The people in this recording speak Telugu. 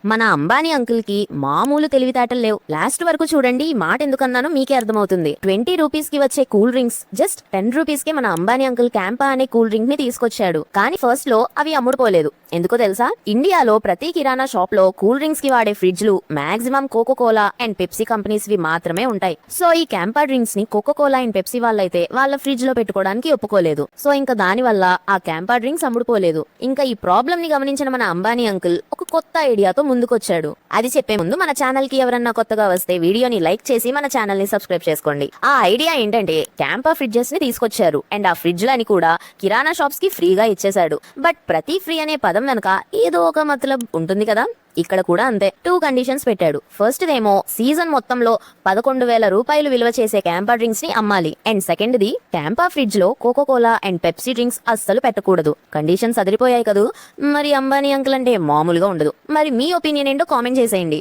మన అంబానీ అంకుల్ కి మామూలు తెలివితేటలు లేవు. లాస్ట్ వరకు చూడండి. ఈ మాట ఎందుకన్నానో మీకే అర్థమవుతుంది. 20 రూపీస్ కి వచ్చే కూల్ డ్రింక్స్ జస్ట్ 10 రూపీస్ కి మన అంబానీ అంకుల్ క్యాంపా అనే కూల్ డ్రింక్ ని తీసుకొచ్చాడు. కానీ ఫస్ట్ లో అవి అమ్ముడుపోలేదు. ఎందుకో తెలుసా? ఇండియాలో ప్రతి కిరాణా షాప్ లో కూల్ డ్రింక్స్ కి వాడే ఫ్రిడ్జ్లు maximum Coca Cola and Pepsi companies వి మాత్రమే ఉంటాయి. సో ఈ క్యాంపా డ్రింక్స్ ని కోకో కోలా అండ్ పెప్సీ వాళ్ళైతే వాళ్ళ ఫ్రిడ్జ్ లో పెట్టుకోవడానికి ఒప్పుకోలేదు. సో ఇంకా దాని వల్ల ఆ క్యాంపా డ్రింక్స్ అమ్ముడుపోలేదు. ఇంకా ఈ ప్రాబ్లం ని గమనించిన మన అంబానీ అంకుల్ ఒక కొత్త ఐడియాతో ముందుకొచ్చాడు. అది చెప్పే ముందు మన ఛానల్ కి ఎవరన్నా కొత్తగా వస్తే వీడియోని లైక్ చేసి మన ఛానల్ ని సబ్స్క్రైబ్ చేసుకోండి. ఆ ఐడియా ఏంటంటే క్యాంపా ఫ్రిడ్జెస్ ని తీసుకొచ్చారు అండ్ ఆ ఫ్రిడ్జ్లని కూడా కిరాణా షాప్స్ కి ఫ్రీగా ఇచ్చేశాడు. బట్ ప్రతి ఫ్రీ అనే పదం వెనక ఏదో ఒక మతలబ్ ఉంటుంది కదా. ఇక్కడ కూడా అంతే. 2 కండిషన్స్ పెట్టాడు. ఫస్ట్ దేమో సీజన్ మొత్తంలో 11,000 రూపాయలు విలువ చేసే క్యాంపా డ్రింక్స్ ని అమ్మాలి. And second the Campa fridge లో Coca Cola and Pepsi drinks అస్సలు పెట్టకూడదు. కండిషన్స్ అదిరిపోయాయి కదూ. మరి అంబానీ అంకుల్ అంటే మామూలుగా ఉండదు. మరి మీ ఒపీనియన్ ఏంటో కామెంట్ చేసేయండి.